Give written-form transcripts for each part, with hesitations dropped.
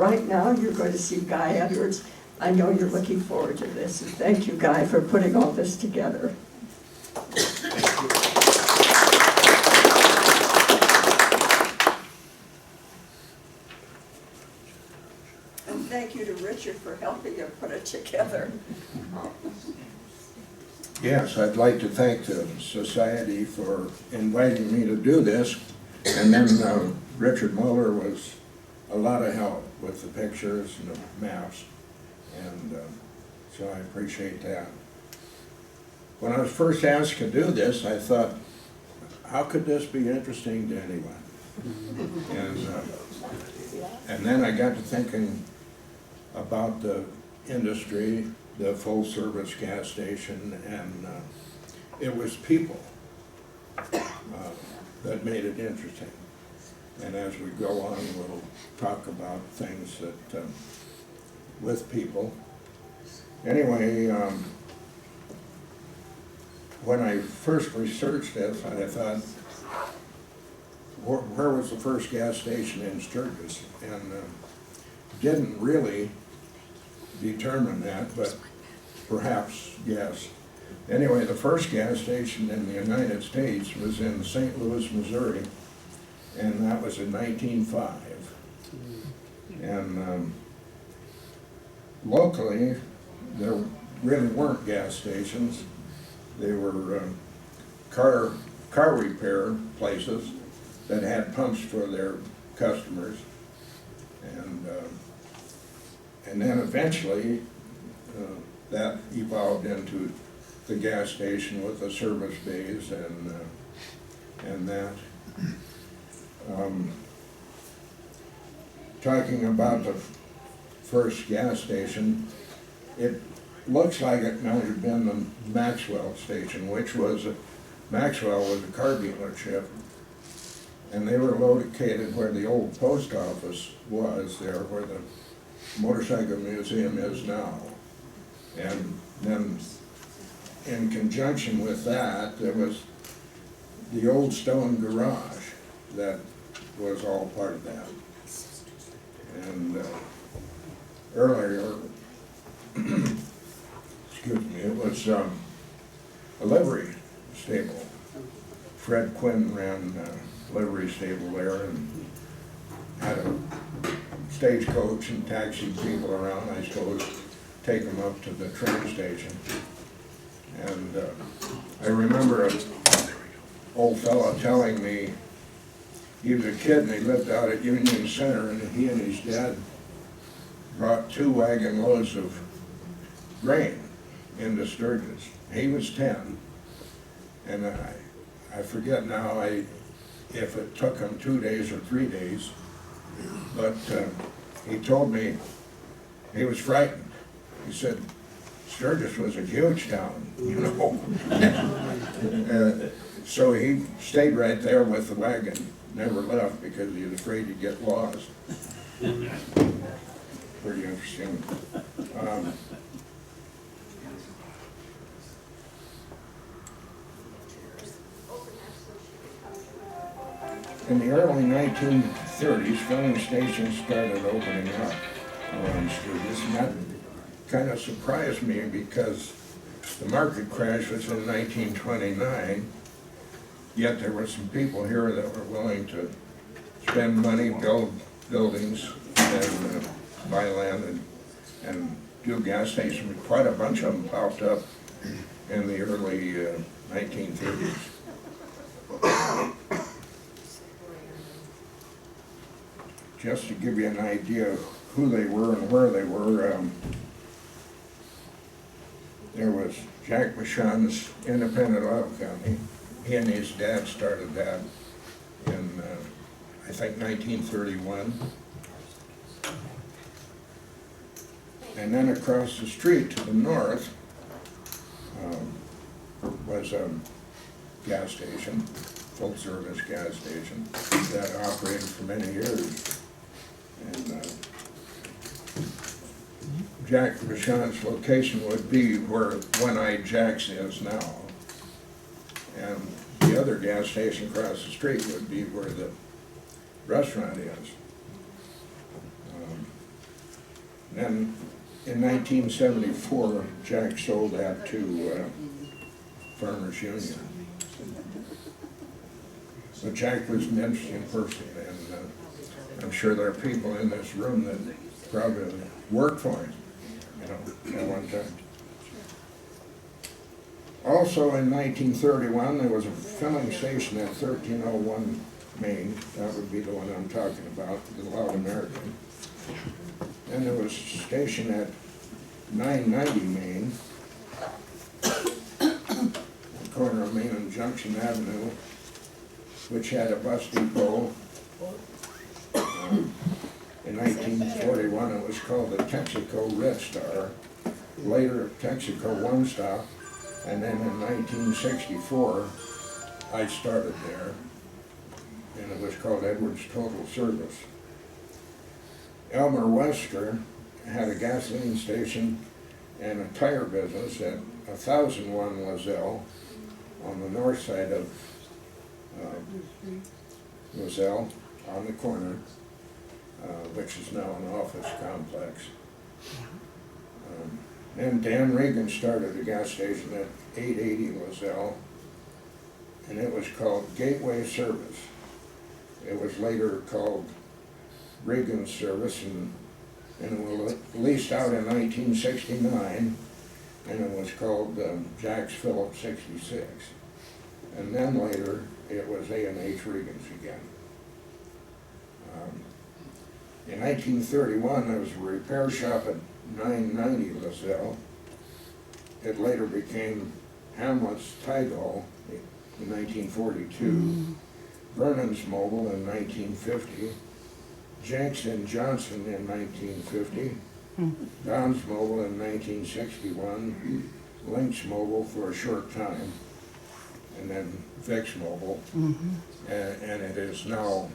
right now you're going to see Guy Edwards. I know you're looking forward to this, and thank you, Guy, for putting all this together. And thank you to Richard for helping you put it together. Yes, I'd like to thank the society for inviting me to do this. And then Richard Muller was a lot of help with the pictures and the maps. And so I appreciate that. When I was first asked to do this, I thought, how could this be interesting to anyone? And then I got to thinking about the industry, the full-service gas station, and it was people that made it interesting. And as we go on, we'll talk about things that, with people. Anyway, when I first researched this, I thought, where was the first gas station in Sturgis? And didn't really determine that, but perhaps yes. Anyway, the first gas station in the United States was in St. Louis, Missouri, and that was in 1905. And locally, there really weren't gas stations. They were car repair places that had pumps for their customers. And then eventually, that evolved into the gas station with the service bays and that. Talking about the first gas station, it looks like it might have been the Maxwell station, which was, Maxwell was a car dealership, and they were located where the old post office was, there where the motorcycle museum is now. And then in conjunction with that, there was the old stone garage that was all part of that. And earlier, excuse me, it was a livery stable. Fred Quinn ran a livery stable there and had a stagecoach and taxied people around, I suppose, take them up to the train station. And I remember an old fella telling me, he was a kid and he lived out at Union Center, and he and his dad brought 2 wagon loads of grain into Sturgis. He was 10, and I forget now if it took him 2 days or 3 days, but he told me he was frightened. He said, Sturgis was a huge town, you know. So he stayed right there with the wagon, never left because he was afraid he'd get lost. Pretty interesting. In the early 1930s, filling stations started opening up around Sturgis, and that kind of surprised me because the market crash was in 1929, yet there were some people here that were willing to spend money, build buildings, and buy land and do gas stations. Quite a bunch of them popped up in the early 1930s. Just to give you an idea of who they were and where they were, there was Jack Michon's Independent Oil Company. He and his dad started that in, I think, 1931. And then across the street to the north was a gas station, full-service gas station, that operated for many years. And Jack Michon's location would be where One-Eyed Jack's is now. And the other gas station across the street would be where the restaurant is. Then in 1974, Jack sold that to Farmers Union. But Jack was an interesting person, and I'm sure there are people in this room that probably worked for him, you know, at one time. Also in 1931, there was a filling station at 1301 Main. That would be the one I'm talking about, the Loud American. And there was a station at 990 Main, the corner of Main and Junction Avenue, which had a bus depot. In 1941, it was called the Texaco Red Star, later Texaco One Stop, and then in 1964, I started there, and it was called Edwards Total Service. Elmer Wester had a gasoline station and a tire business at 1001 Lozelle on the north side of Lozelle, on the corner, which is now an office complex. Then Dan Regan started a gas station at 880 Lozelle, and it was called Gateway Service. It was later called Reagan's Service, and it was leased out in 1969, and it was called Jack's Phillips 66. And then later, it was A&H Regan's again. In 1931, there was a repair shop at 990 Lozelle. It later became Hamlet's Tygol in 1942, Vernon's Mobile in 1950, Jenks and Johnson in 1950, Don's Mobile in 1961, Lynx Mobile for a short time, and then Vic's Mobile. And it is now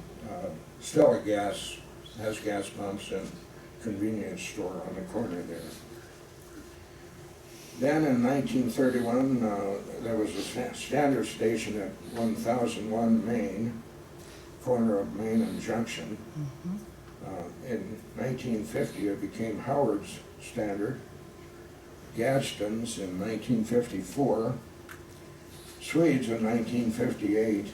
still has gas pumps and convenience store on the corner there. Then in 1931, there was a standard station at 1001 Main, corner of Main and Junction. In 1950, it became Howard's Standard, Gadsden's in 1954, Swedes in 1958,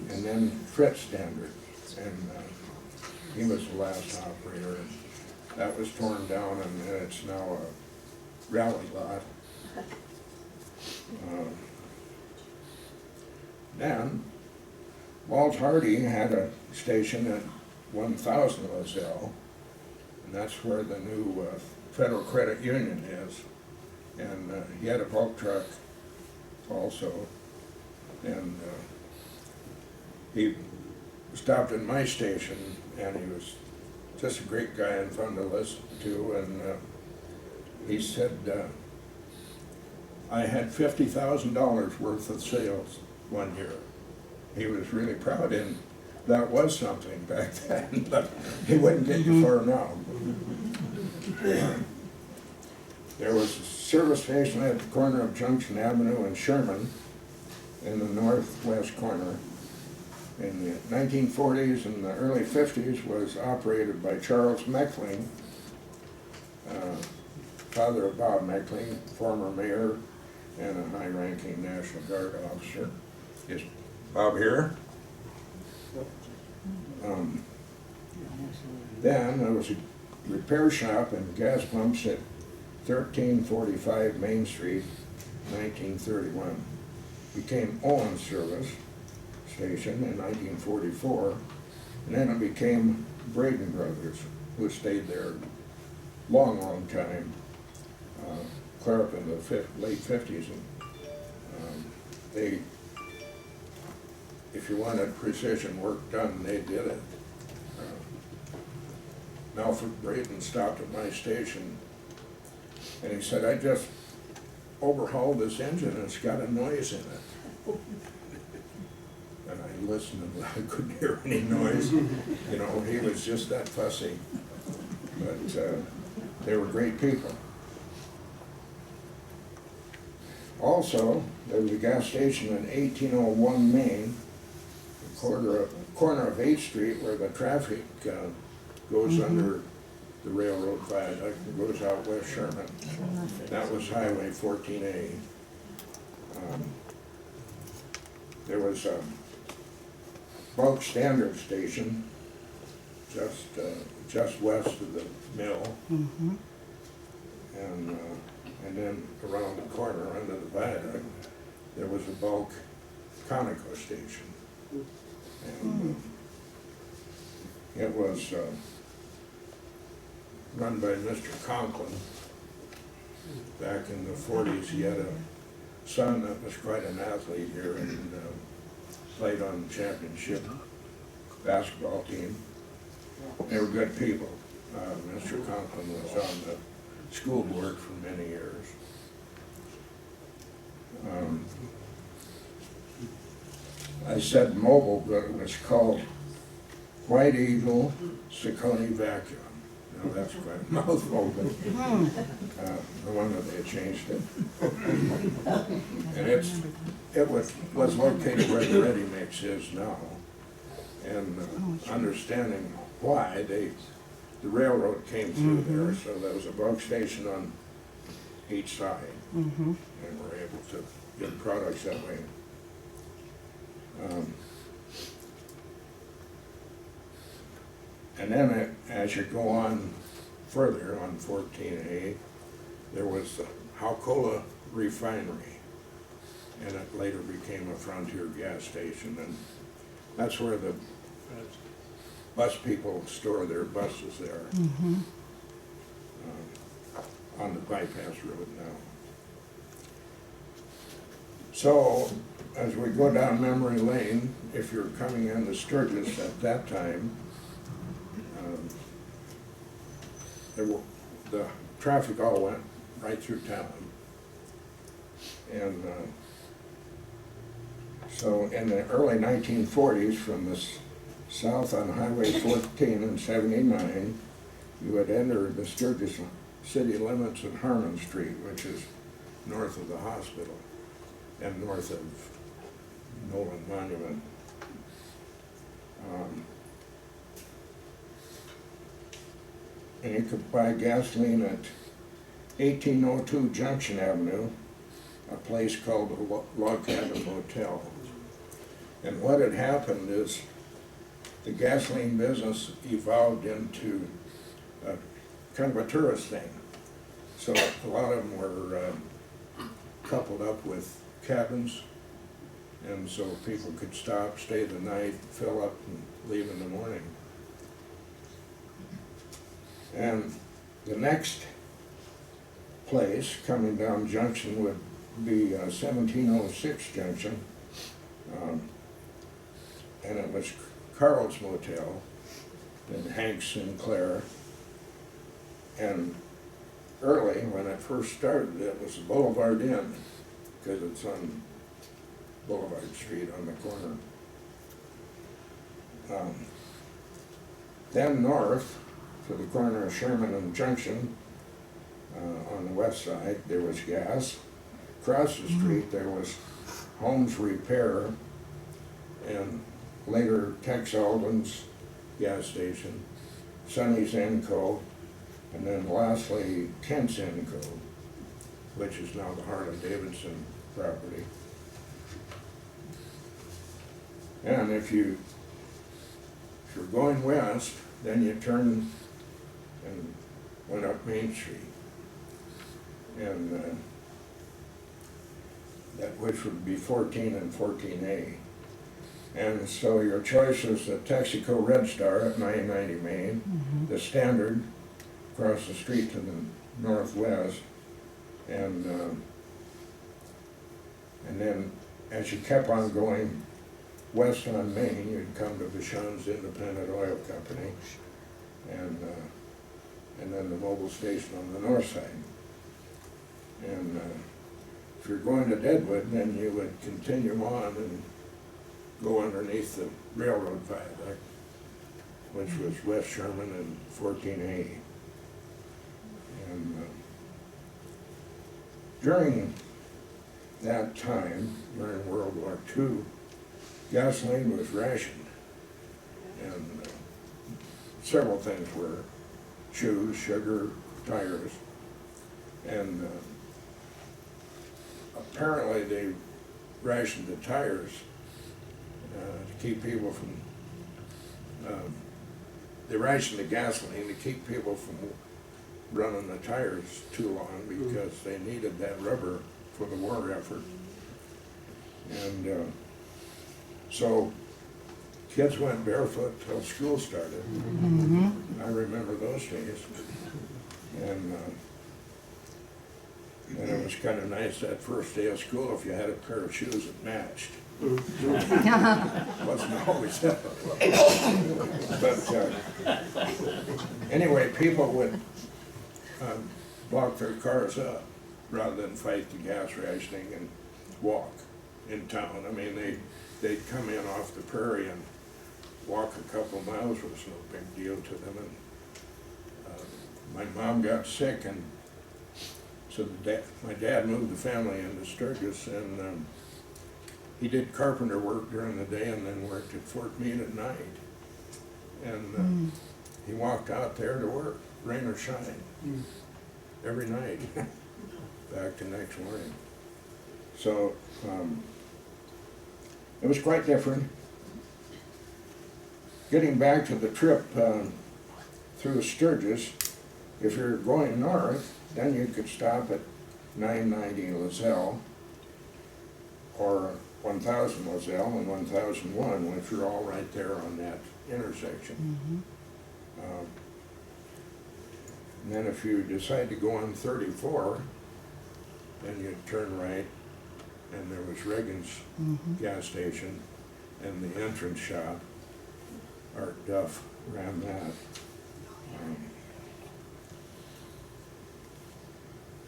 and then Fritz Standard. And he was the last operator. That was torn down, and it's now a rally lot. Then Walt Hardy had a station at 1000 Lozelle, and that's where the new Federal Credit Union is. And he had a bulk truck also, and he stopped at my station, and he was just a great guy and fun to listen to, and he said, I had $50,000 worth of sales one year. He was really proud, and that was something back then, but he wouldn't get you far now. There was a service station at the corner of Junction Avenue and Sherman in the northwest corner. In the 1940s and the early 50s was operated by Charles Meckling, father of Bob Meckling, former mayor and a high-ranking National Guard officer. Is Bob here? Then there was a repair shop and gas pumps at 1345 Main Street, 1931. Became Owen Service Station in 1944, and then it became Braden Brothers, who stayed there a long, long time, clear up in the late 50s. And they, if you wanted precision work done, they did it. Melford Braden stopped at my station, and he said, I just overhauled this engine and it's got a noise in it. And I listened and I couldn't hear any noise. You know, he was just that fussy. But they were great people. Also, there was a gas station in 1801 Main, the corner of 8th Street, where the traffic goes under the railroad viaduct that goes out West Sherman. That was Highway 14A. There was a bulk standard station just west of the mill. And then around the corner under the viaduct, there was a bulk Conoco station. And it was run by Mr. Conklin. Back in the 40s, he had a son that was quite an athlete here and played on the championship basketball team. They were good people. Mr. Conklin was on the school board for many years. I said mobile, but it was called White Eagle Saucony Vacuum. Now that's quite a mouthful, but no wonder they changed it. And it was located where the ready mix is now. And understanding why the railroad came through there, so there was a bulk station on each side, and we're able to get products that way. And then as you go on further on 14A, there was the Haucola Refinery, and it later became a Frontier gas station, and that's where the bus people store their buses there, on the bypass road now. So, as we go down memory lane, if you're coming into Sturgis at that time, the traffic all went right through town. And so in the early 1940s, from the south on Highway 14 and 79, you would enter the Sturgis city limits at Harmon Street, which is north of the hospital and north of Nolan Monument. And you could buy gasoline at 1802 Junction Avenue, a place called the Log Cabin Motel. And what had happened is the gasoline business evolved into kind of a tourist thing. So a lot of them were coupled up with cabins, and so people could stop, stay the night, fill up, and leave in the morning. And the next place coming down Junction would be 1706 Junction, and it was Carl's Motel and Hank Sinclair. And early, when it first started, it was the Boulevard Inn, because it's on Boulevard Street on the corner. Then north, to the corner of Sherman and Junction, on the west side, there was gas. Across the street, there was Holmes Repair, and later Tex Alden's gas station, Sonny's Enco, and then lastly Kent's Enco, which is now the Harley-Davidson property. And if you're going west, then you turn and went up Main Street, and that which would be 14 and 14A. And so your choice is the Texaco Red Star at 990 Main, the Standard across the street to the northwest, and then as you kept on going west on Main, you'd come to Vashon's Independent Oil Company, and then the mobile station on the north side. And if you're going to Deadwood, then you would continue on and go underneath the railroad viaduct, which was West Sherman and 14A. And during that time, during World War II, gasoline was rationed, and several things were shoes, sugar, tires, and apparently they rationed the tires to keep people from, they rationed the gasoline to keep people from running the tires too long because they needed that rubber for the war effort. And so kids went barefoot till school started. I remember those days. And it was kind of nice that first day of school if you had a pair of shoes that matched. Wasn't always that. But anyway, people would block their cars up rather than fight the gas rationing and walk in town. I mean, they'd come in off the prairie and walk a couple miles was no big deal to them. And my mom got sick, and so my dad moved the family into Sturgis, and he did carpenter work during the day and then worked at Fort Meade at night. And he walked out there to work, rain or shine, every night, back the next morning. So it was quite different. Getting back to the trip through Sturgis, if you're going north, then you could stop at 990 Lozelle, or 1000 Lozelle and 1001, which are all right there on that intersection. And then if you decide to go on 34, then you'd turn right, and there was Reagan's gas station and the entrance shop. Art Duff ran that.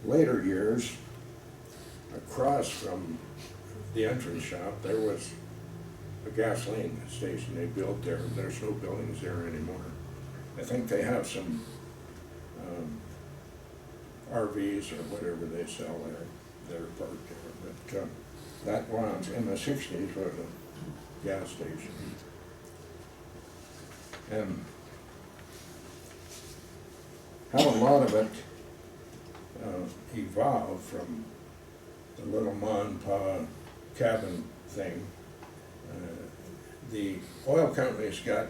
Later years, across from the entrance shop, there was a gasoline station they built there. There's no buildings there anymore. I think they have some RVs or whatever they sell there that are parked there. But that was, in the 60s, was a gas station. And how a lot of it evolved from the little ma and pa cabin thing. The oil companies got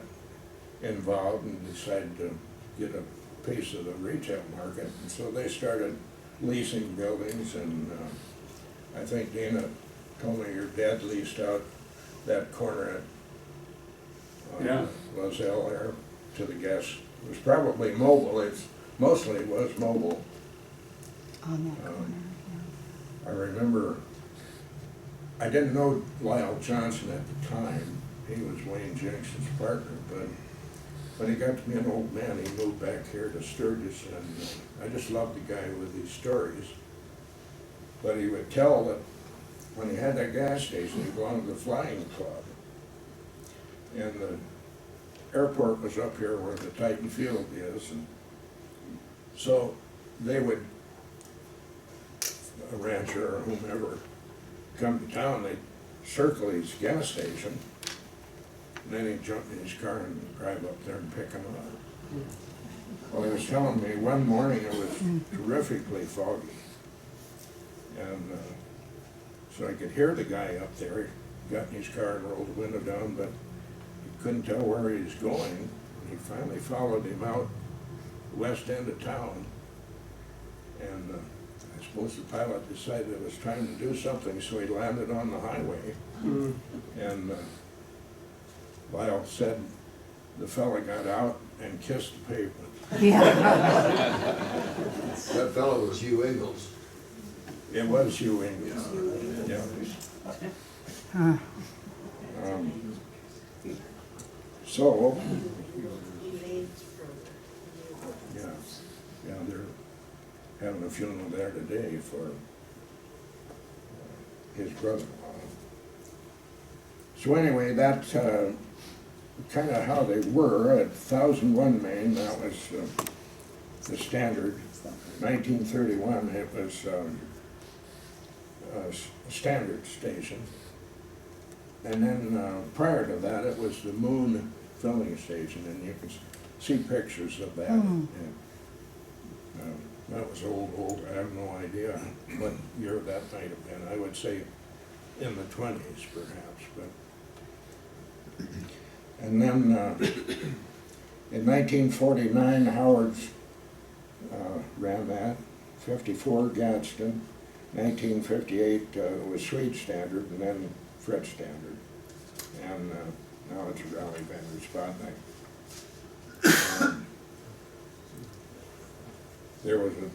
involved and decided to get a piece of the retail market, and so they started leasing buildings. And I think Dana told me your dad leased out that corner at Lozelle there to the gas. It was probably mobile. It mostly was mobile. On that corner, I remember, I didn't know Lyle Johnson at the time. He was Wayne Jenkson's partner, but when he got to be an old man, he moved back here to Sturgis, and I just loved the guy with these stories. But he would tell that when he had that gas station, he belonged to the flying club. And the airport was up here where the Titan Field is, and so they would, a rancher or whomever, come to town, they'd circle his gas station, and then he'd jump in his car and drive up there and pick him up. Well, he was telling me one morning it was terrifically foggy, and so I could hear the guy up there. He got in his car and rolled the window down, but he couldn't tell where he was going. He finally followed him out the west end of town, and I suppose the pilot decided it was time to do something, so he landed on the highway. And Lyle said the fella got out and kissed the pavement. That fellow was Hugh Ingalls. It was Hugh Ingalls. Yeah. So, yeah, they're having a funeral there today for his brother-in-law. So anyway, that's kind of how they were. At 1001 Main, that was the standard. 1931, it was a standard station. And then prior to that, it was the Moon filling station, and you can see pictures of that. That was old, I have no idea what year that might have been. I would say in the 20s perhaps, but. And then in 1949, Howard's ran that, 54 Gadsden, 1958 was Swede Standard, and then Fred Standard. And now it's a rally vendor spot night. There was a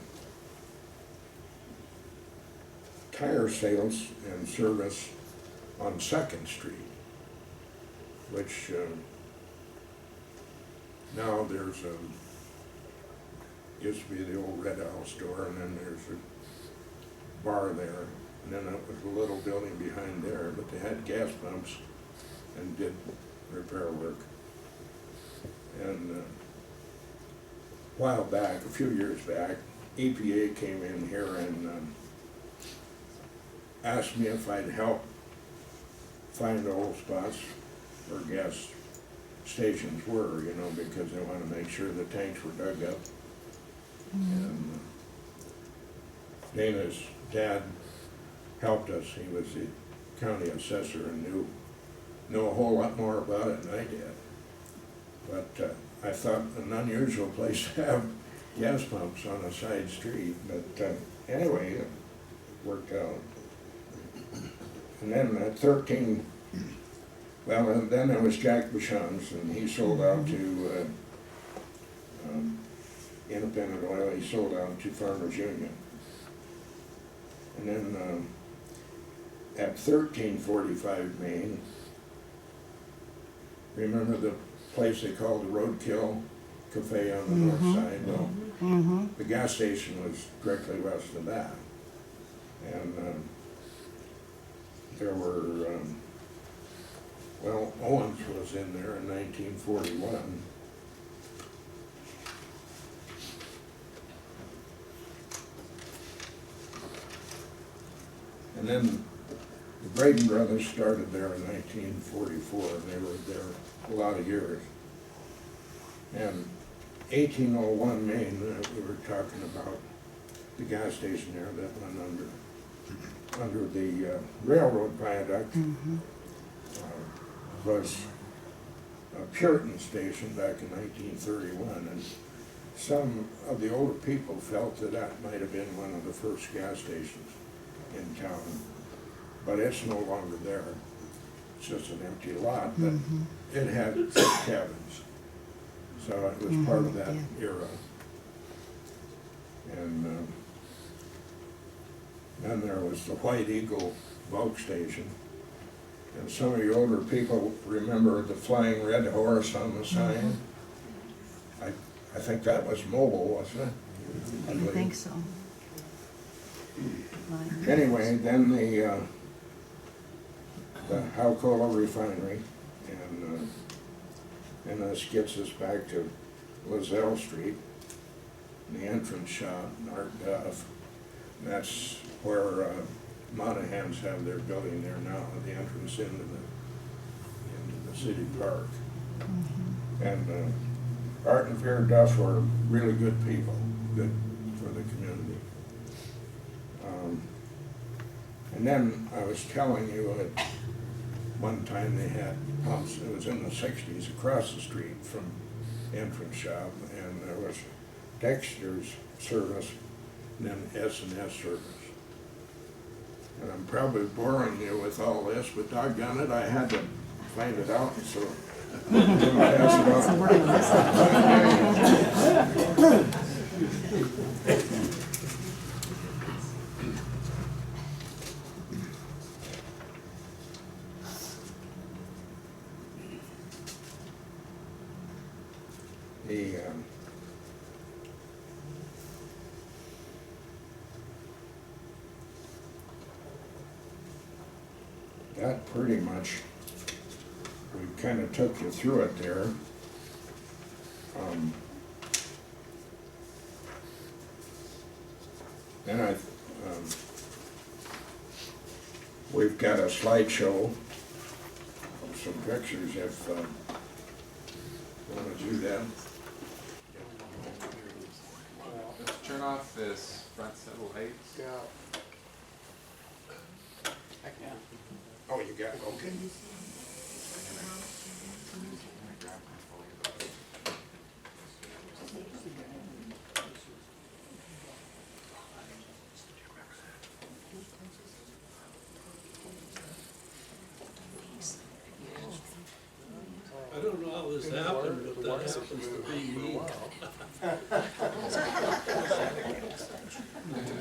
tire sales and service on 2nd Street, which now there's a, used to be the old Red Owl store, and then there's a bar there, and then it was a little building behind there, but they had gas pumps and did repair work. And a while back, a few years back, EPA came in here and asked me if I'd help find the old spots where gas stations were, you know, because they want to make sure the tanks were dug up. And Dana's dad helped us. He was the county assessor and knew a whole lot more about it than I did. But I thought an unusual place to have gas pumps on a side street, but anyway, it worked out. And then at 13, well, and then there was Jack Bichon's, and he sold out to Independent Oil. He sold out to Farmers Union. And then at 1345 Main, remember the place they called the Roadkill Cafe on the north side? Well, the gas station was directly west of that. And there were, well, Owens was in there in 1941. And then the Braden brothers started there in 1944, and they were there a lot of years. And 1801 Main, we were talking about the gas station there that went under the railroad viaduct, was a Puritan station back in 1931, and some of the older people felt that that might have been one of the first gas stations in town, but it's no longer there. It's just an empty lot, but it had 6 cabins, so it was part of that era. And then there was the White Eagle bulk station, and some of the older people remember the Flying Red Horse on the sign. I think that was Mobile, wasn't it? I think so. Anyway, then the Alcoa refinery, and this gets us back to Lozelle Street, the entrance shop, and Art Duff. And that's where Monahans have their building there now, the entrance into the city park. And Art and Vera Duff were really good people, good for the community. And then I was telling you at one time they had pumps, it was in the 60s, across the street from entrance shop, and there was Dexter's service and then S&S service. And I'm probably boring you with all this, but doggone it, I had to find it out, so I'm gonna pass it on. So we're gonna miss it. That pretty much, we kind of took you through it there. And we've got a slideshow of some pictures if you want to do that. Mr. Chairman, turn off this front set of lights? Yeah. Oh, you got, okay. I don't know how this happened, but that happens to be me.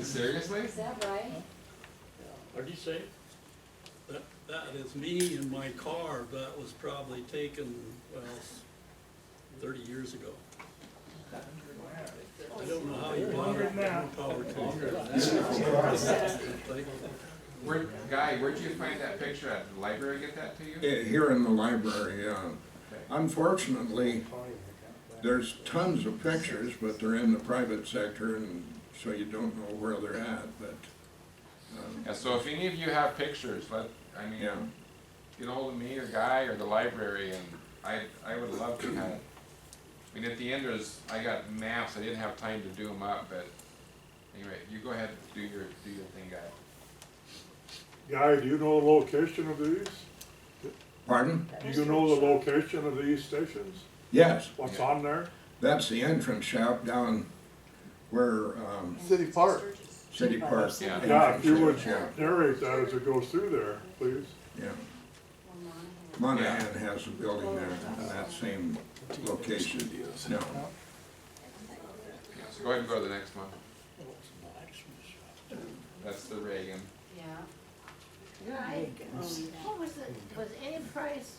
Seriously? Is that right? What'd you say? That is me in my car. That was probably taken, well, 30 years ago. I don't know how you bought it, but more power to you. Guy, where'd you find that picture at? Did the library get that to you? Here in the library, yeah. Okay. Unfortunately, there's tons of pictures, but they're in the private sector, and so you don't know where they're at, but, Yeah, so if any of you have pictures, yeah. get hold of me or Guy or the library, and I would love to have. I mean, at the end I got maps, I didn't have time to do them up, but anyway, you go ahead and do your thing, Guy. Guy, do you know the location of these? Pardon? Do you know the location of these stations? Yes, What's Yeah. on there? that's the entrance shop down where, City Park. City Park. Yeah. Yeah, if you would entrance is, narrate that as it goes through there, please. Yeah. Monahan has a building there in that same location. No. Yeah, so go ahead and go to the next one. That's the Reagan. Yeah. Right. What was was any price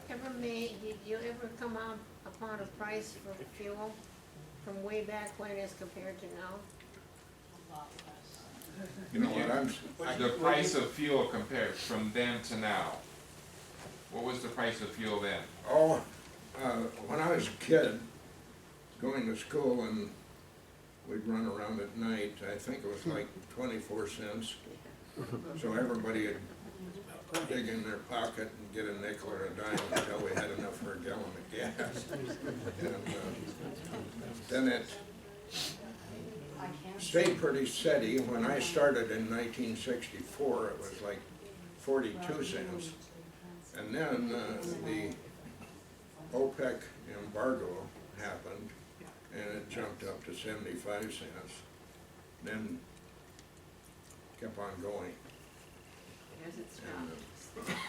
ever made, did you ever come out upon a price for fuel from way back when as compared to now? You know what, The price of fuel compared from then to now. What was the price of fuel then? when I was a kid, going to school and we'd run around at night, I think it was like 24 cents. So everybody would dig in their pocket and get a nickel or a dime until we had enough for a gallon of gas. And then it stayed pretty steady. When I started in 1964, it was like 42 cents. And then the OPEC embargo happened, and it jumped up to 75 cents. Then kept on going. As it And, stopped?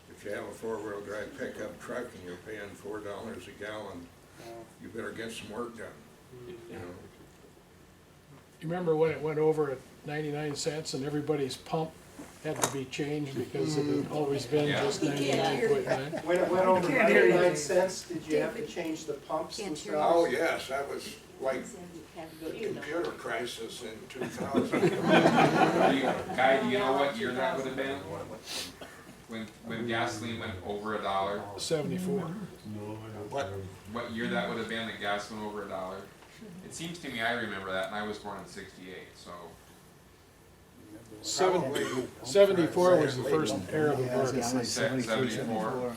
if you have a four-wheel drive pickup truck and you're paying $4 a gallon, you better get some work done, you know. You remember when it went over at 99 cents and everybody's pump had to be changed because it had always been Yeah. just 99.9? When it went over 99 cents, did you have to change the pumps Can't and hear stuff? Oh, yes, that was like Had to go the to the- computer crisis in 2000. Guy, do you know what year that would have been? When gasoline went over $1? 74. What year that would have been that gas went over $1? It seems to me I remember that, and I was born in '68, so. 74 was the first era of embargo. 74.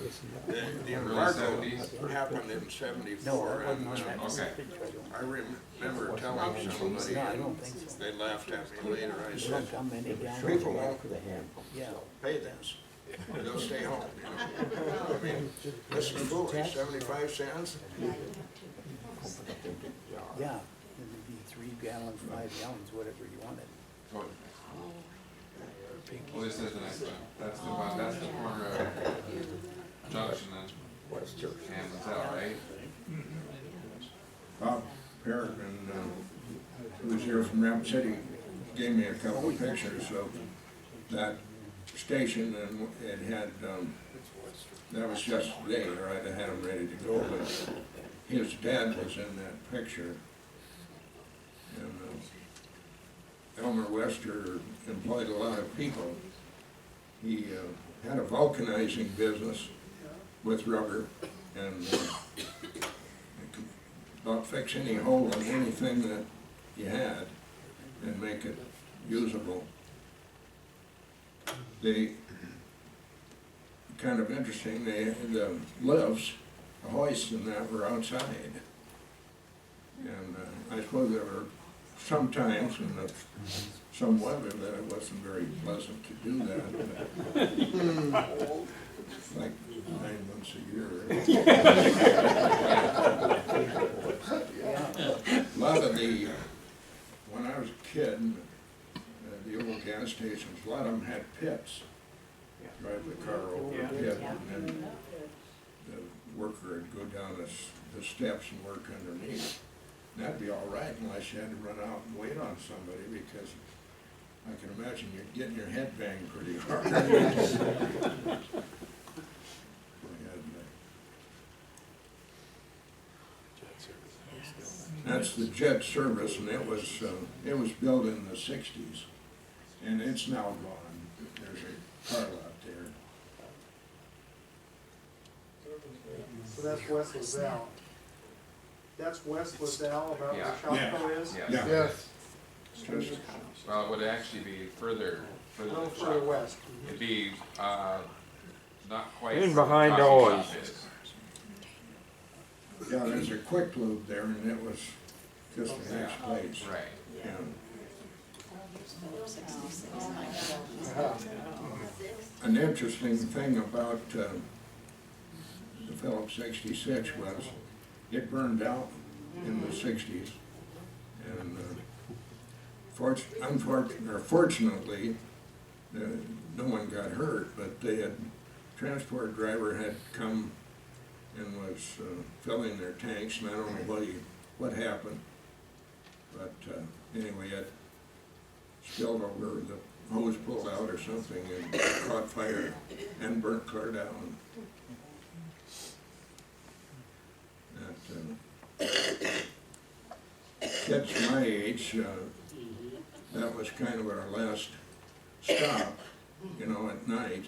The embargo happened in 74, and Okay. I remember telling somebody, and they laughed at me later, I said, people won't pay this, they'll stay home, you know. I mean, this is foolish, 75 cents? Yeah, it would be 3 gallons, 5 gallons, whatever you wanted. Well, this is the next one. That's the one, that's the corner of Junction and Mansell, right? Bob Peregrine, who was here from Rapid City, gave me a couple of pictures of that station, and it had, that was just today, right, I had them ready to go, but his dad was in that picture. And Elmer Wester employed a lot of people. He had a vulcanizing business with rubber, and about fix any hole in anything that you had and make it usable. They, kind of interesting, the lifts, the hoists and that were outside. And I suppose they were sometimes in some weather that it wasn't very pleasant to do that. But like 9 months a year. A lot of the, when I was a kid, the old gas stations, a lot of them had pits. Drive the car over a pit, and then the worker would go down the steps and work underneath. And that'd be all right unless you had to run out and wait on somebody, because I can imagine you're getting your head banged pretty hard. That's the jet service, and it was built in the '60s, and it's now gone. There's a car lot there. So that's West LaSalle. That's West LaSalle, about where Yeah. Shopko is? Yeah. Yes. Just, Well, it would actually be further A little to the further front. west. It'd be, not quite. In where the behind coffee Ollie's. shop is. yeah, there's a quick lube there, and it was just the next place. Right. Yeah. An interesting thing about the Phillips 66 was it burned out in the '60s, and fortunately, no one got hurt, but transport driver had come and was filling their tanks, and I don't know what happened, but anyway, it spilled over, the hose pulled out or something and caught fire and burnt clear down. Kids my age, that was kind of our last stop, you know, at night.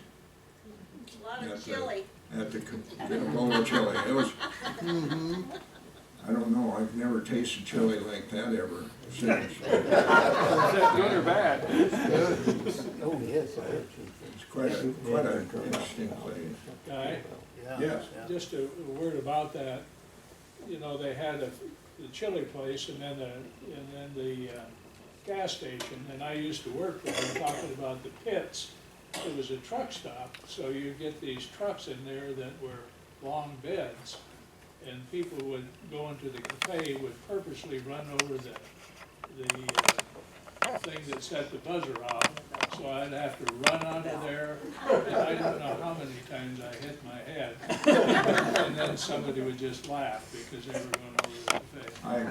A lot At of the- chili. At the, get a bowl of chili. It was, I don't know, I've never tasted chili like that ever since. Is that good or bad? Oh, yes. It's quite an interesting place. Guy, Yeah. Yes. Yeah. just a word about that. You know, they had the chili place and then the gas station, and I used to work there, and talking about the pits. It was a truck stop, so you get these trucks in there that were long beds, and people would go into the cafe, would purposely run over the thing that set the buzzer off, so I'd have to run out of there, and I don't know how many times I hit my head. And then somebody would just laugh because they were going over the cafe. I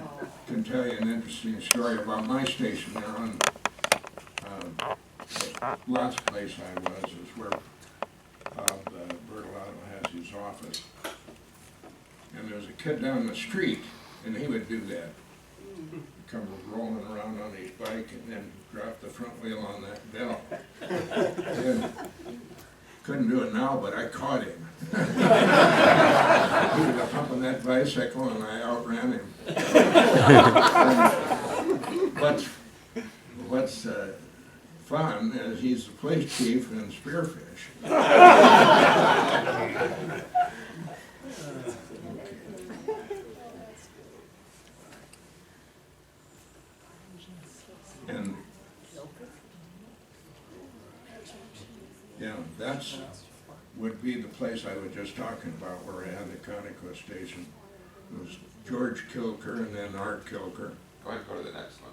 can tell you an interesting story about my station there on last place I was is where Bertolotto has his office. And there was a kid down the street, and he would do that. Come rolling around on his bike and then drop the front wheel on that bell. And couldn't do it now, but I caught him. He was pumping that bicycle and I outran him. What's fun is he's the police chief in Spearfish. And yeah, that's would be the place I was just talking about where I had the Conoco station. It was George Kilker and then Art Kilker. Go ahead and go to the next one.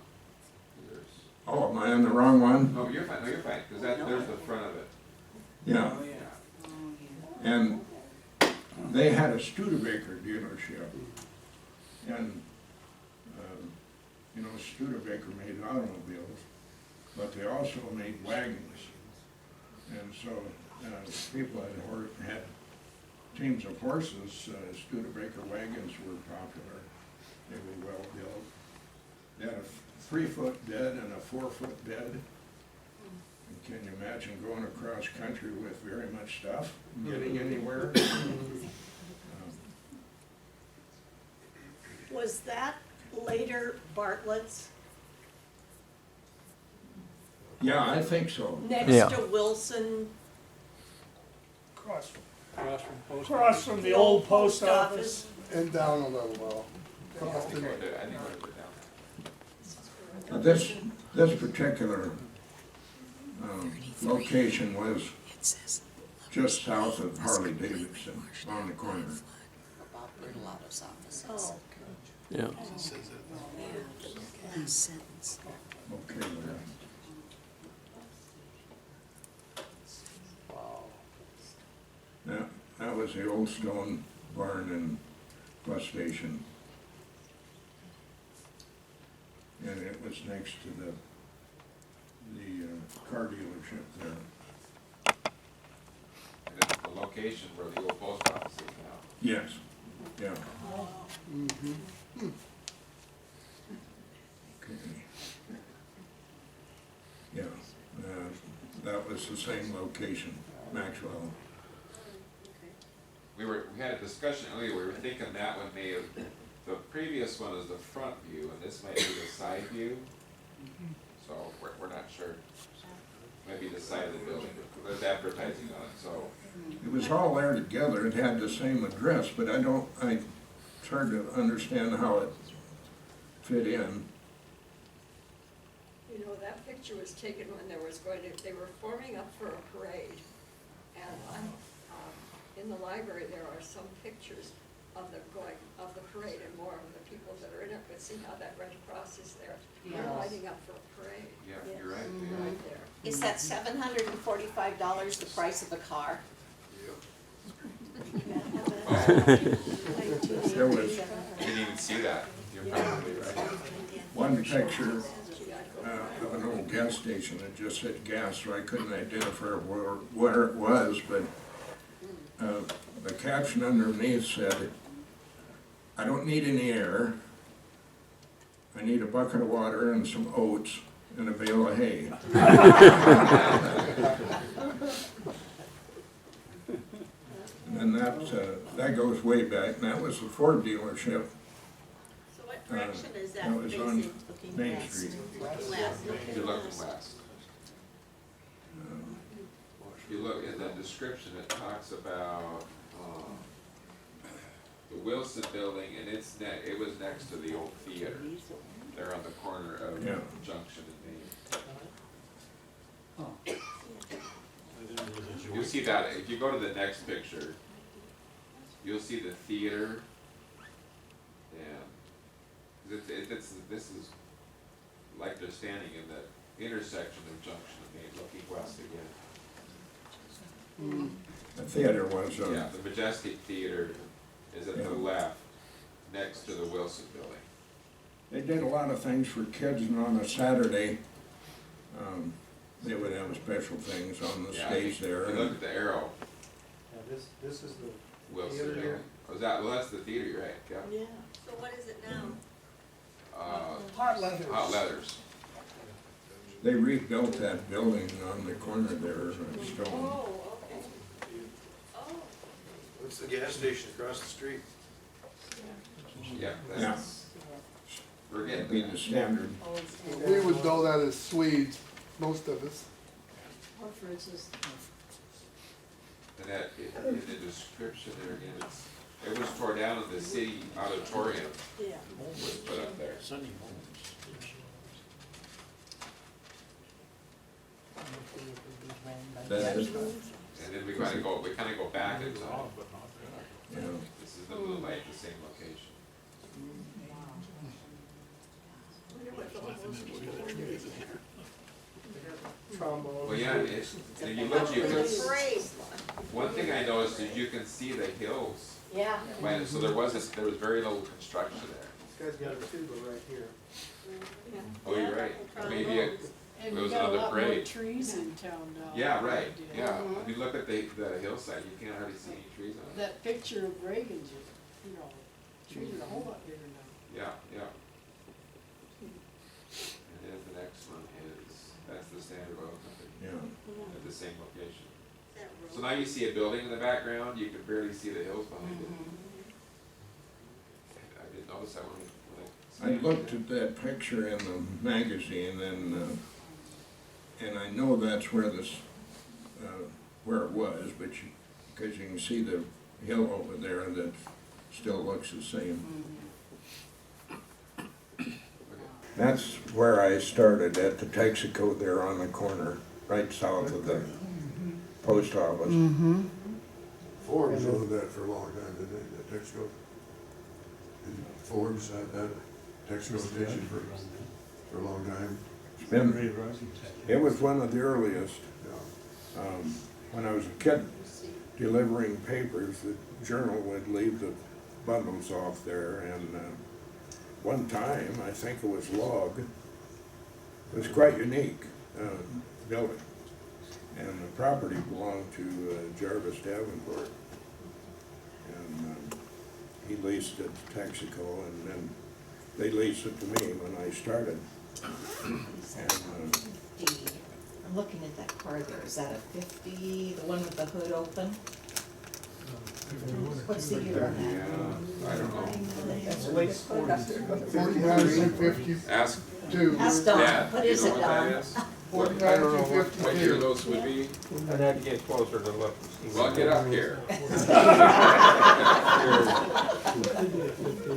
There's, Oh, am I on the wrong one? no, you're fine, because there's the front of it. Yeah. And they had a Studebaker dealership. And, you know, Studebaker made automobiles, but they also made wagons. And so people had teams of horses. Studebaker wagons were popular. They were well built. They had a 3-foot bed and a 4-foot bed. And can you imagine going across country with very much stuff, getting anywhere? Was that later Bartlett's, Yeah, I think so. next Yeah. to Wilson? Across, Across from post across office. from the old post office. And down a little, well. I think we're down. This particular location was just south of Harley Davidson on the corner. About Bertolotto's offices. Oh, Yeah. Last sentence. Okay, there. That was the old stone barn and bus station. And it was next to the car dealership there. And it's the location where the old post office is now. Yes, yeah. Okay. Yeah, that was the same location, Maxwell. We had a discussion earlier, we were thinking that one may have, the previous one is the front view, and this might be the side view. So, we're not sure. Maybe the side of the building, there's advertising on it, so. It was all there together, it had the same address, but it's hard to understand how it fit in. You know, that picture was taken when they were forming up for a parade. And in the library, there are some pictures of the parade and more of the people that are in it, but see how that Red Cross is there. They're lighting up for a parade. Yeah, you're right, Right there. is that $745 the price of a car? There was Didn't even see that, you're probably right. one picture of an old gas station that just said gas, so I couldn't identify where it was, but the caption underneath said, "I don't need any air. I need a bucket of water and some oats and a bale of hay." And that goes way back, and that was the Ford dealership. So what direction is that That was on facing, looking Main west? Street. Looking west. You're looking west. If you look at the description, it talks about, the Wilson building, and it was next to the old theater. They're on the corner of Yeah. Junction and Main. You'll see that, if you go to the next picture, you'll see the theater, and this is like they're standing in the intersection of Junction and Main, looking west again. The theater was, Yeah, the Majestic Theater is at the left, next to the Wilson building. they did a lot of things for kids, and on a Saturday, they would have special things on the Yeah, I stage think there. if you look at the arrow, This is the Wilson theater building. here. Well, that's the theater, you're right, yeah. Yeah, so what is it now? Hot leathers. Hot Leathers. They rebuilt that building on the corner there, stone. Oh, okay. Oh, What's the gas station across the street? Yeah, that's, we're getting That'd be the standard. We would know that as Swedes, most of us. Or for instance, and that, in the description there again, it was tore down in the city auditorium, yeah. was put up there. Sunday mornings. That is, And then we kinda go back in time. yeah. This is the Blue Lake, the same location. Trombone. Well, yeah, it's, if you look, you can, Parade. one thing I noticed is you can see the hills. Yeah. So there was very little construction there. This guy's got a tuba right here. Oh, you're right, maybe it And was you got a another lot more parade. trees in town now. Yeah, right, than you did. yeah, if you look at the hillside, you can't hardly see any trees on it. That picture of Reagan's, you know, trees are a whole lot bigger now. Yeah, yeah. And then the next one is, that's the Standard Oil Company, Yeah. at the same location. So now you see a building in the background, you can barely see the hills behind it. I didn't notice that when I looked at that picture in the magazine, and I know that's where where it was, but because you can see the hill over there that still looks the same. That's where I started, at the Texaco there on the corner, right south of the post office. Forbes owned that for a long time, didn't they, that Texaco? And Forbes had that Texaco station for a long time. It's been, it was one of the earliest. Yeah. When I was a kid delivering papers, the journal would leave the bundles off there, and one time, I think it was log, it was quite unique building. And the property belonged to Jarvis Davenport. And he leased it to Texaco, and then they leased it to me when I started. And I'm looking at that car there, is that a 50, the one with the hood open? What's the year on that? Yeah, I don't know. That's late 40s. 49, Ask Ask Don, Dad, what you is know it, what that Don? is? What year those would be? I'd have to get closer to look. Well, get up here.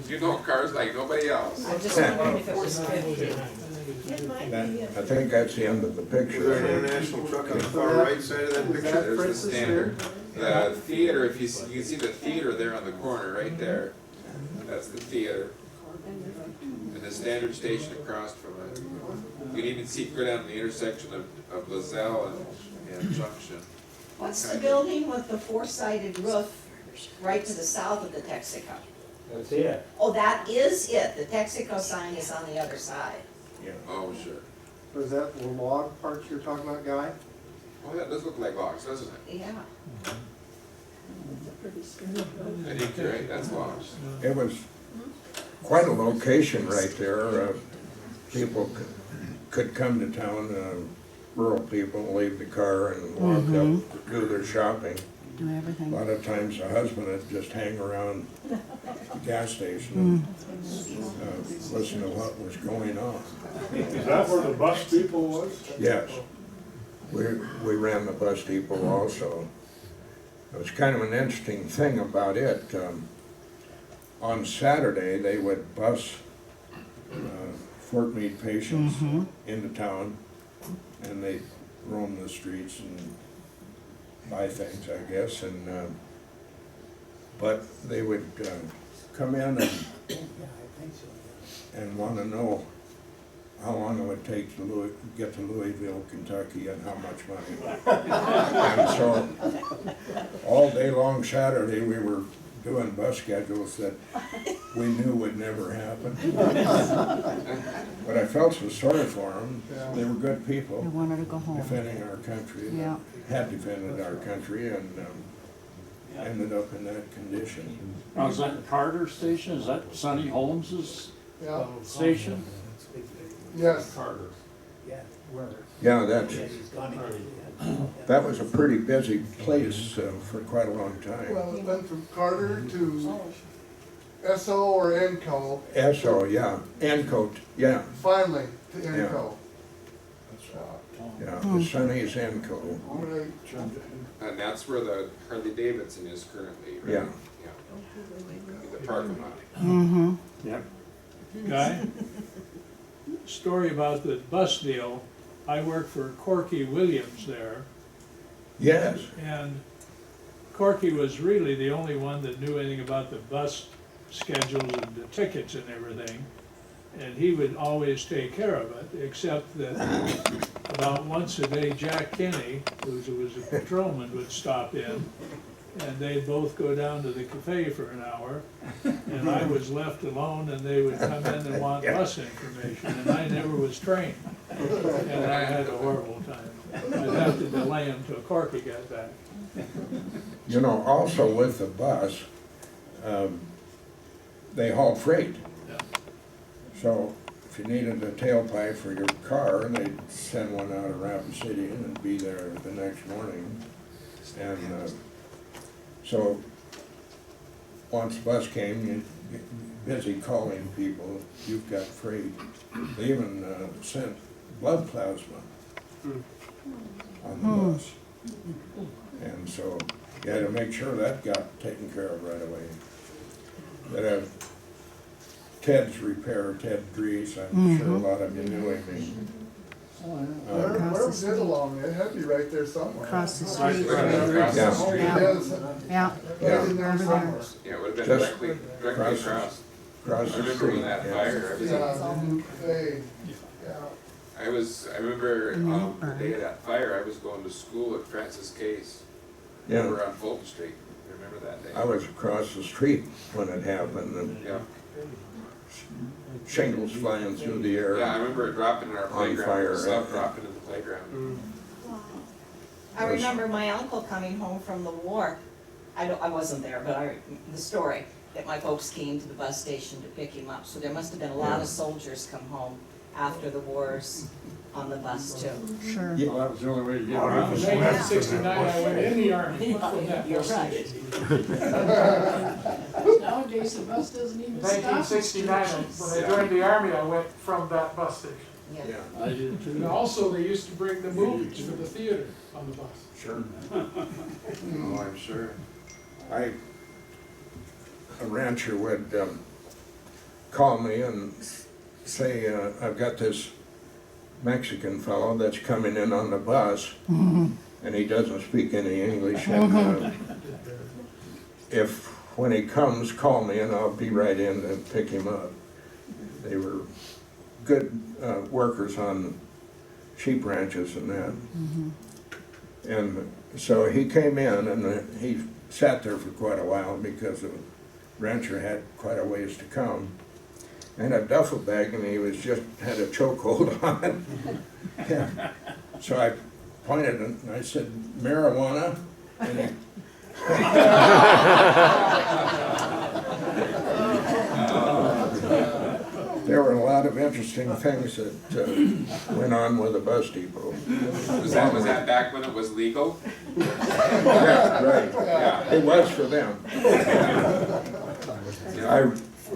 You know cars like nobody else. I'm just wondering if it was 50. It might that, be. I think that's the end of the Was there an picture. international truck on the far right side of that Is picture? that There's the Princess standard. The theater, if you can see the theater there on the corner, right there, that's the theater. And the standard station across from it. You can even see, go down the intersection of Lozelle and Junction. What's the building with the four-sided roof right to the south of the Texaco? That's it. Oh, that is it, the Texaco sign is on the other side. Yeah. Oh, sure. So is that the log parts you're talking about, Guy? Oh, that does look like logs, doesn't it? Yeah. I think you're right, that's logs. It was quite a location right there. People could come to town, rural people, leave the car and walk up, do their shopping. Do A everything. lot of times the husband would just hang around the gas station and listen to what was going on. Is that where the bus depot was? Yes, we ran the bus depot also. It was kind of an interesting thing about it. On Saturday, they would bus Fort Meade patients into town, and they'd roam the streets and buy things, I guess, and but they would come in and want to know how long it would take to get to Louisville, Kentucky, and how much money. And so, all day long Saturday, we were doing bus schedules that we knew would never happen. But I felt so sorry for them. They were good people, They wanted to go home. defending our country, Yeah. had defended our country, and ended up in that condition. Now, is that Carter Station? Is that Sonny Holmes's Yeah, station? yes. Carter. Yeah, that was a pretty busy place for quite a long time. Well, it's been from Carter to SO or ENCO, SO, yeah, Encote, yeah, finally to ENCO. yeah, the Sonny's Enco, Right. And that's where the Harley Davidson is currently, right? Yeah. Yeah. The parking lot. Yep. Guy? Story about the bus deal. I worked for Corky Williams there, yes, and Corky was really the only one that knew anything about the bus schedule and the tickets and everything. And he would always take care of it, except that about once a day, Jack Kinney, who was a patrolman, would stop in, and they'd both go down to the cafe for an hour, and I was left alone, and they would come in and want bus information, and I never was trained. And I had a horrible time. I'd have to delay until Corky got back. you know, also with the bus, they hauled freight. Yeah. So if you needed a tailpipe for your car, they'd send one out of Rapid City and it'd be there the next morning. And so once the bus came, you'd get busy calling people, you've got freight. They even sent blood plasma on the bus. And so you had to make sure that got taken care of right away. But Ted's Repair, Ted Grease, I'm sure a lot of you knew him. Where was it along? It had to be right there somewhere. Across the street. Yeah. Oh, Yeah. it is. Yeah, Yeah. in there somewhere. Yeah, it would've been Just directly across the- across. Across I the remember when street, that yeah. fire, Hey, yeah. I remember on the day of that fire, I was going to school at Francis Case. Yeah. Over on Fulton Street, I remember that day. I was across the street when it happened, and Yeah, shingles flying through the air. yeah, I remember it dropping in our playground, fire, stuff yeah. dropping in the playground. I remember my uncle coming home from the war. I wasn't there, but the story, that my folks came to the bus station to pick him up. So there must have been a lot Yeah. of soldiers come home after the wars on the bus too. sure. Yeah. Well, that was the only way to get In around. 1969, I went in the army from that You're bus right. station. Nowadays, the bus doesn't even stop. 1969, when I joined the army, I went from that bus station. Yeah. Yeah, I did And too. also, they used to bring the movies for the theater on the bus. sure. Oh, I'm sure. A rancher would call me and say, I've got this Mexican fellow that's coming in on the bus, and he doesn't speak any English, and when he comes, call me and I'll be right in to pick him up. They were good workers on sheep ranches and that. And so he came in and he sat there for quite a while because the rancher had quite a ways to come. And a duffel bag, and he had a chokehold on it. Yeah. So I pointed and I said, marijuana? And he there were a lot of interesting things that went on with the bus depot. Was that back when it was legal? Yeah, right. Yeah. It was for them.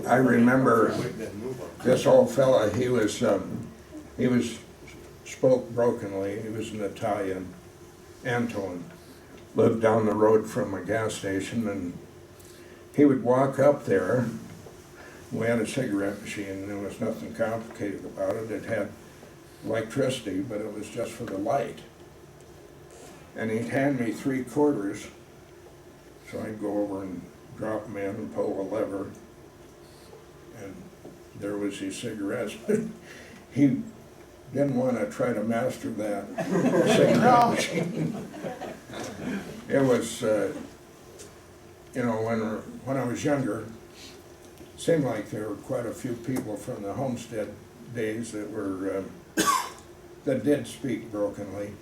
I remember this old fella, he spoke brokenly, he was an Italian, Anton, lived down the road from a gas station, and he would walk up there. We had a cigarette machine, and there was nothing complicated about it. It had electricity, but it was just for the light. And he'd hand me 3 quarters, so I'd go over and drop them in and pull a lever, and there was his cigarettes. He didn't want to try to master that cigarette machine. It was, when I was younger, seemed like there were quite a few people from the homestead days that did speak brokenly.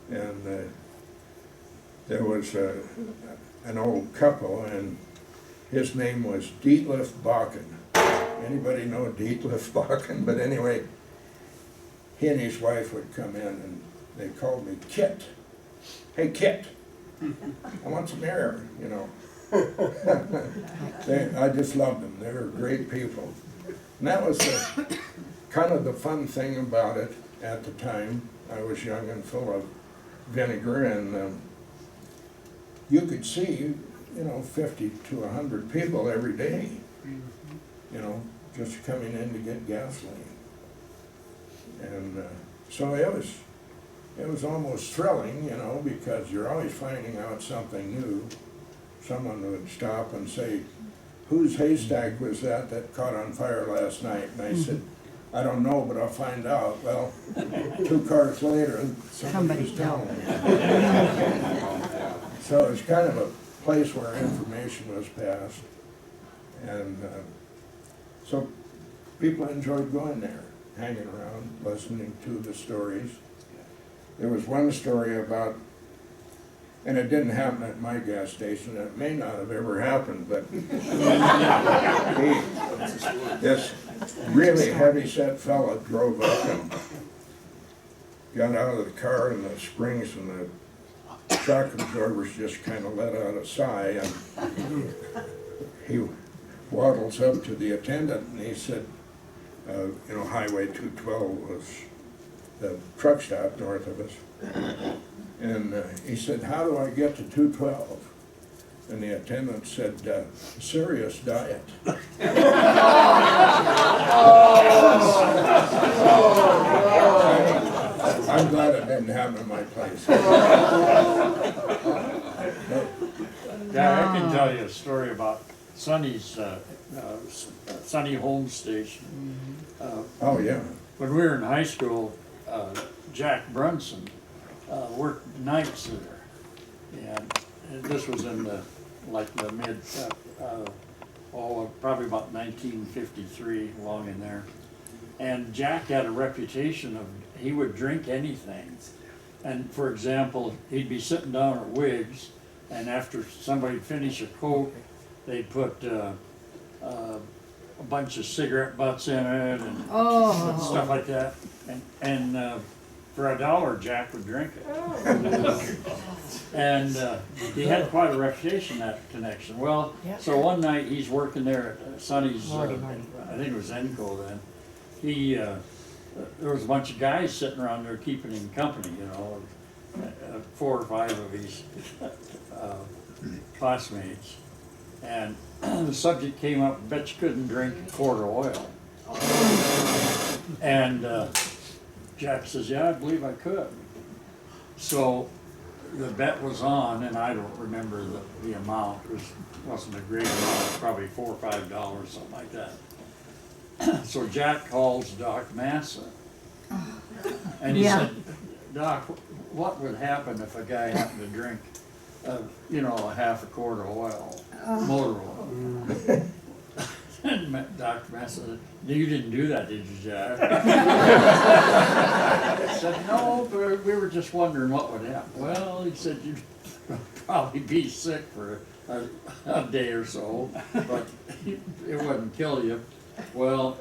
And there was an old couple, and his name was Dietlif Bakken. Anybody know Dietlif Bakken? But anyway, he and his wife would come in and they called me Kit. Hey, Kit, I want some air, I just loved them. They were great people. And that was kind of the fun thing about it at the time. I was young and full of vinegar, and you could see, 50 to 100 people every day, just coming in to get gasoline. And so it was almost thrilling, because you're always finding out something new. Someone would stop and say, whose haystack was that caught on fire last night? And I said, I don't know, but I'll find out. Well, 2 cars later, somebody was telling me. So it was kind of a place where information was passed. And so people enjoyed going there, hanging around, listening to the stories. There was one story about, and it didn't happen at my gas station, it may not have ever happened, but this really heavy-set fella drove up and got out of the car, and the springs and the shock absorbers just kind of let out a sigh, and he waddles up to the attendant and he said, Highway 212 was the truck stop north of us. And he said, how do I get to 212? and the attendant said, serious diet. I'm glad it didn't happen in my place. Yeah, I can tell you a story about Sonny's, Sonny Home Station. Oh, yeah. When we were in high school, Jack Brunson worked nights there. And this was in the, like the mid, probably about 1953, along in there. And Jack had a reputation of, he would drink anything. And for example, he'd be sitting down at Wiggs, and after somebody'd finish a Coke, they'd put a bunch of cigarette butts in it and stuff like that. And for $1, Jack would drink it. And he had quite a reputation, that connection. Well, so one night he's working there at Sonny's, I think it was Enco then. There was a bunch of guys sitting around there keeping him company, you know, 4 or 5 of his classmates. And the subject came up, bet you couldn't drink a quart of oil. And Jack says, yeah, I believe I could. So the bet was on, and I don't remember the amount. It wasn't a great amount, probably $4 or $5, something like that. So Jack calls Doc Massa, and he said, Doc, what would happen if a guy happened to drink, you know, a half a quart of oil, motor oil? And Dr. Massa said, you didn't do that, did you, Jack? I said, no, but we were just wondering what would happen. Well, he said, you'd probably be sick for a day or so, but it wouldn't kill you. Well,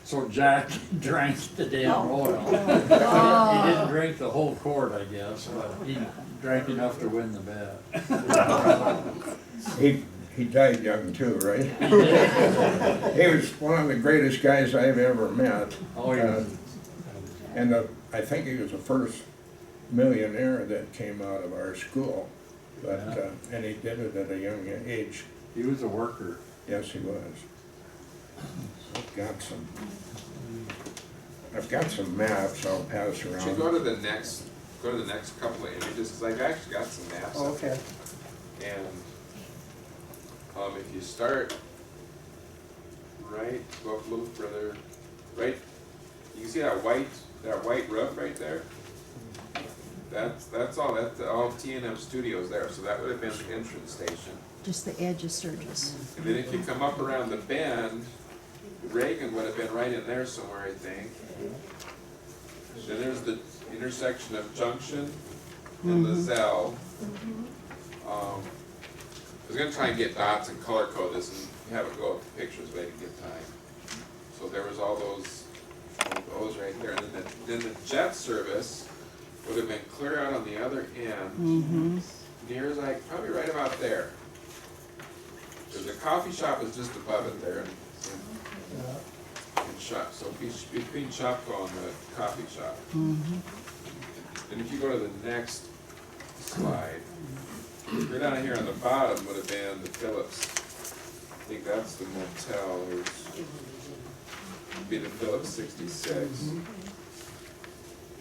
so Jack drank the damn oil. He didn't drink the whole quart, I guess, but he drank enough to win the bet. He died young too, right? He was one of the greatest guys I've ever met. Oh, yeah. And I think he was the first millionaire that came out of our school. But and he did it at a young age. He was a worker. Yes, he was. I've got some maps I'll pass around. Should go to the next couple of images, because I've actually got some maps. Oh, okay. And if you start right, go up a little further, right, you can see that white roof right there. That's all T&M Studios there, so that would have been the entrance station. Just the edge of Sturgis. And then if you come up around the bend, Reagan would have been right in there somewhere, I think. Then there's the intersection of Junction and Lizelle. I was gonna try and get dots and color code this and have it go up to pictures, but I didn't get time. So there was all those right there. And then the jet service would have been clear out on the other end, near like probably right about there. There's a coffee shop is just above it there, and shop. So between Shopko and the coffee shop. And if you go to the next slide, right down here on the bottom would have been the Phillips. I think that's the motel. Be the Phillips 66.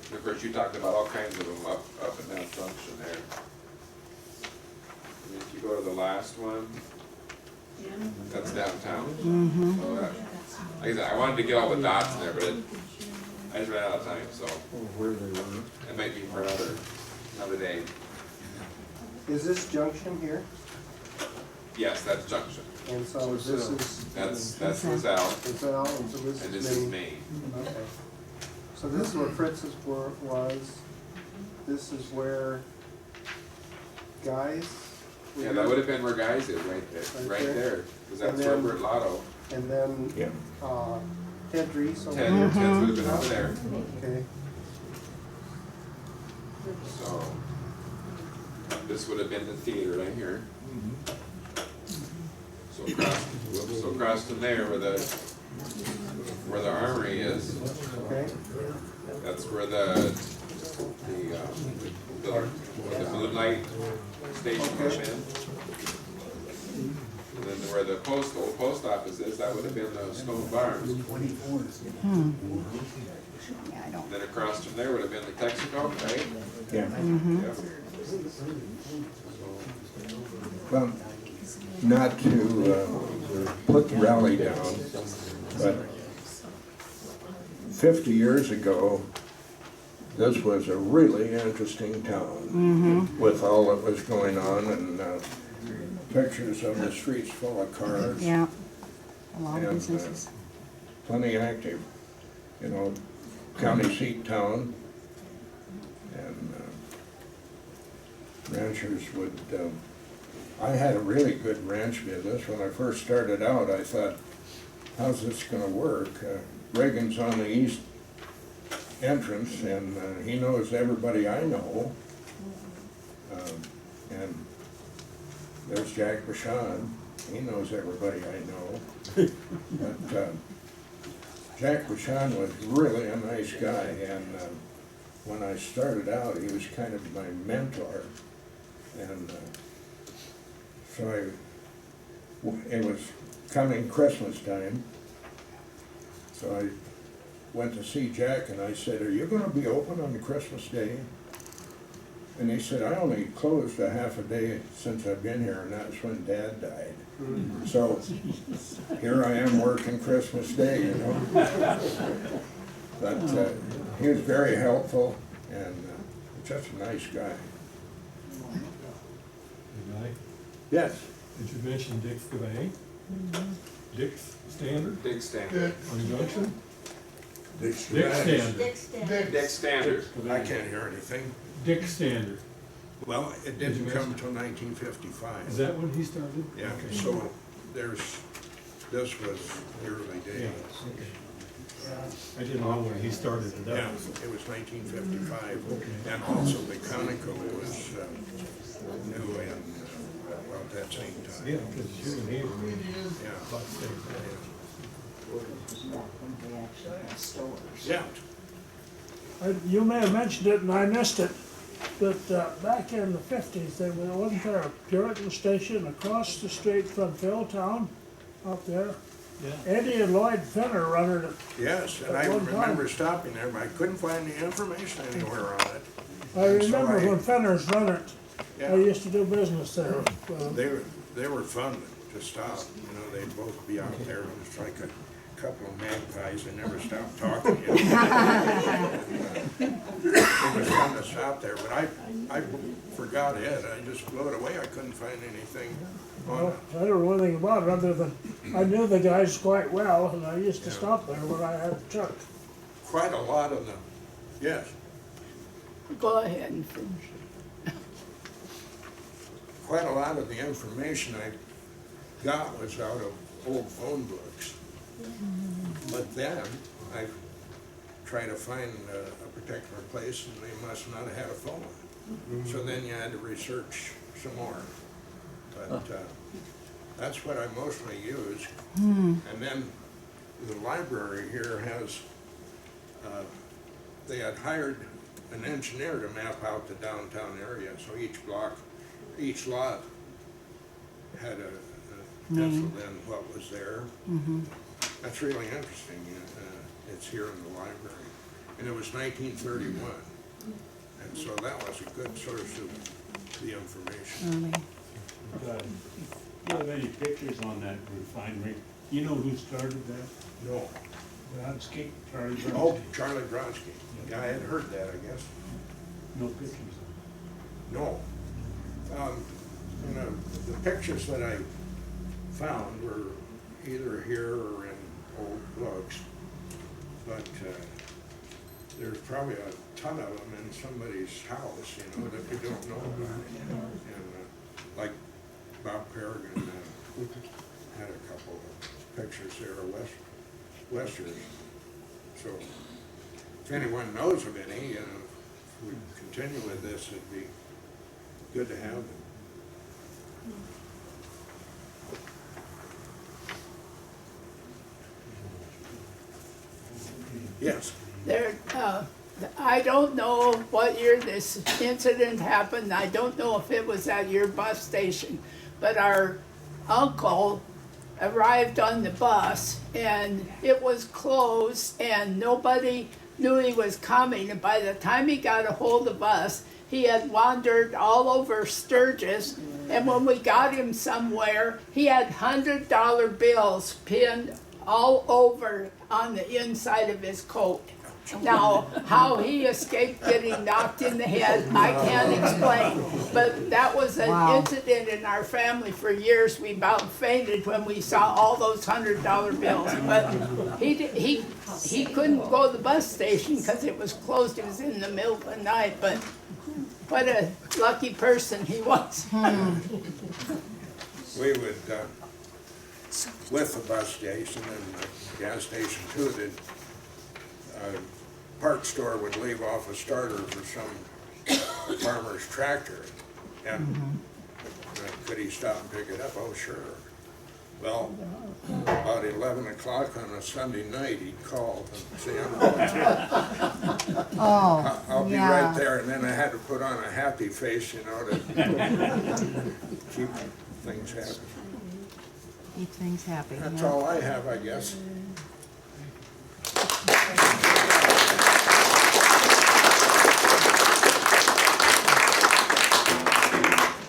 And of course, you talked about all kinds of them up and down Junction there. And if you go to the last one, that's downtown. So that, like I said, I wanted to get all the dots in there, but I just ran out of time, so Where they were. it might be for another day. Is this Junction here? Yes, that's Junction. And so this is That's Lizelle, Lizelle, and so and this this is is Maine. Maine. Okay. So this is where Fritz's was. This is where Guys. Yeah, that would have been where Guys is, right there, because that's And then- Robert Lotto. And then, Yeah. Ted Reese over Ted there. would have been over there, Okay. so. This would have been the theater right here. So across from there where the armory is, Okay. that's where the Moonlight station would have been. where the old post office is, that would have been the stone barns. Yeah, I don't. Then across from there would have been the Texaco, right? Yeah. Yep. Well, not to put the rally down, but 50 years ago, this was a really interesting town with all that was going on and pictures of the streets full of cars. Yeah, a lot of And, businesses. Plenty active, you know, county seat town. And ranchers would, I had a really good ranch business. When I first started out, I thought, how's this gonna work? Reagan's on the east entrance and he knows everybody I know. And there's Jack Bashan, he knows everybody I know. But Jack Bashan was really a nice guy, and when I started out, he was kind of my mentor. And so it was coming Christmas time, so I went to see Jack and I said, "Are you gonna be open on Christmas Day?" And he said, "I only closed a half a day since I've been here, and that's when Dad died. So here I am working Christmas Day, you know." But he was very helpful and just a nice guy. Yes. Did you mention Dick's Cafe? Dick's Standard Dick Standard. on Junction? Dick's Dick Garage. Standard. Dick Standard. I can't hear anything. Dick Standard. Well, it didn't come till 1955. Is that when he started? Yeah, Okay. so this was the early Yeah, days. okay. I didn't know when he started it. Yeah, That was, it was 1955, and also the Conoco was new in about that same time. yeah, because you and he were Yeah. about the same time. Yeah, You may have mentioned it and I missed it, but back in the 50s, wasn't there a Puritan station across the street from Philtown up there? Yeah. Eddie and Lloyd Finner running it. yes, and I At one time. remember stopping there, but I couldn't find the information anywhere on it. I And so remember when Finner's run it, I Yeah, used to do business there. they were fun to stop, you know, they'd both be out there, it was like a couple of magpies, they never stopped talking. You know. It was fun to stop there, but I forgot it, I just blew it away, I couldn't find anything on Well, it. I don't know anything about it other than I knew the guys quite well and I used to Yeah. stop there when I had a truck. Quite a lot of them, yes, Go ahead and finish. quite a lot of the information I got was out of old phone books. But then I tried to find a particular place and they must not have had a phone. So then you had to research some more. But that's what I mostly use. And then the library here has, they had hired an engineer to map out the downtown area. So each block, each lot had a penciled in what was there. That's really interesting. It's here in the library. And it was 1931. And so that was a good source of the information. Do you have any pictures on that refinery? You know who started that? No. Brodsky, Charlie Brodsky? Oh, Charlie Brodsky. Yeah, I had heard that, I guess. No pictures. No. You know, the pictures that I found were either here or in old books. But there's probably a ton of them in somebody's house, you know, that we don't know about. And like Bob Peregrine had a couple of pictures there of Westers. So if anyone knows of any, if we continue with this, it'd be good to have them. Yes. There, I don't know what year this incident happened. I don't know if it was at your bus station, but our uncle arrived on the bus and it was closed and nobody knew he was coming. And by the time he got a hold of us, he had wandered all over Sturgis. And when we got him somewhere, he had $100 bills pinned all over on the inside of his coat. Now, how he escaped getting knocked in the head, I can't explain. But that was an incident in our family for years. We about fainted when we saw all those $100 bills. But he couldn't go to the bus station because it was closed. It was in the middle of the night. But what a lucky person he was. We would, with the bus station and the gas station too, the parts store would leave off a starter for some farmer's tractor. And could he stop and pick it up? Oh, sure. Well, about 11 o'clock on a Sunday night, he'd call and say, I'm going to. I'll be right there. And then I had to put on a happy face, you know, to keep things happy. Keep things happy. That's all I have, I guess.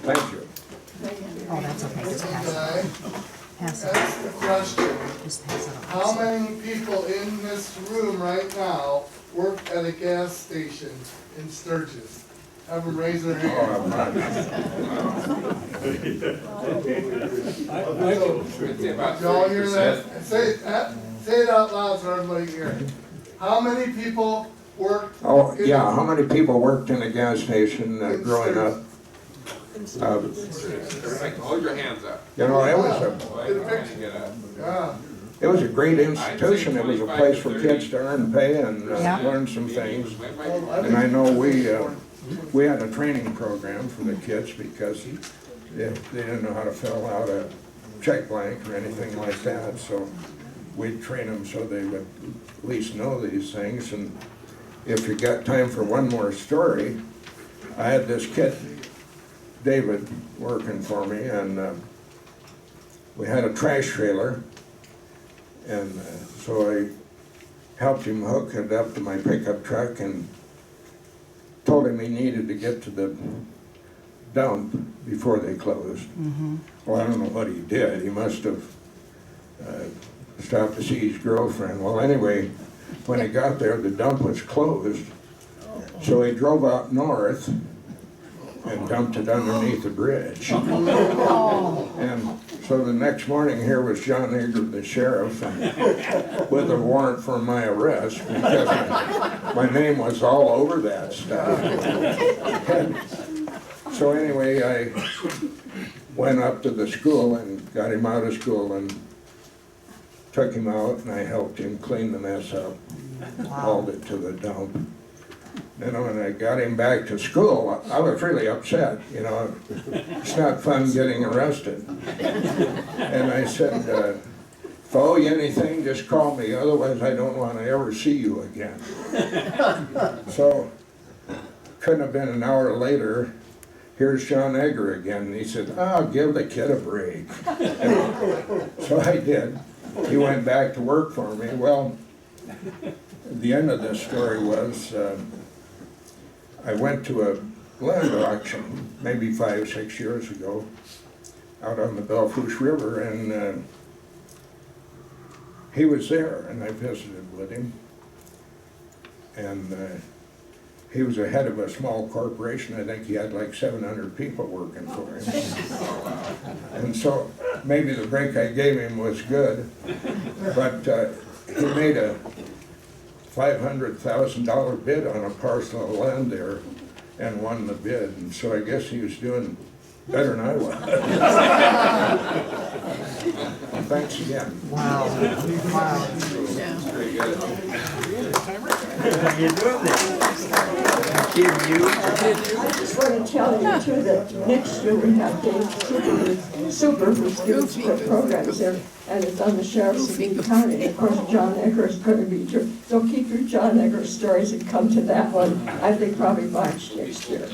Thank you. Oh, that's okay, just pass it. Pass it. That's the question. Just pass it on. How many people in this room right now work at a gas station in Sturgis? Have them raise their hand. Y'all hear that? Say it out loud so everybody can hear it. How many people work? Oh, yeah, how many people worked in a gas station growing up? Hold your hands up. You know, it was a great institution. It was a place for kids to earn pay and learn some things. And I know we had a training program for the kids because they didn't know how to fill out a check blank or anything like that. So we'd train them so they would at least know these things. And if you got time for one more story, I had this kid, David, working for me, and we had a trash trailer, and so I helped him hook it up to my pickup truck and told him he needed to get to the dump before they closed. Well, I don't know what he did. He must have stopped to see his girlfriend. Well, anyway, when he got there, the dump was closed, so he drove out north and dumped it underneath the bridge. And so the next morning, here was John Egger, the sheriff, with a warrant for my arrest because my name was all over that stuff. So anyway, I went up to the school and got him out of school and took him out, and I helped him clean the mess up, hauled it to the dump. Then when I got him back to school, I was really upset, you know. It's not fun getting arrested. And I said, if I owe you anything, just call me, otherwise I don't want to ever see you again. So, couldn't have been an hour later, here's John Egger again, and he said, give the kid a break. So I did. He went back to work for me. Well, the end of this story was, I went to a land auction maybe 5, 6 years ago out on the Belfouche River, and he was there, and I visited with him. And he was the head of a small corporation. I think he had like 700 people working for him. And so maybe the break I gave him was good, but he made a $500,000 bid on a parcel of land there and won the bid. And so I guess he was doing better than I was. Thanks again. Wow. Wow. Very good. How you doing there? I just want to tell you too that next year we have Dave Super who's doing some programs there, and it's on the sheriff's of Eaton County. And of course, John Egger is going to be too. So keep your John Egger stories and come to that one, I think probably March next year.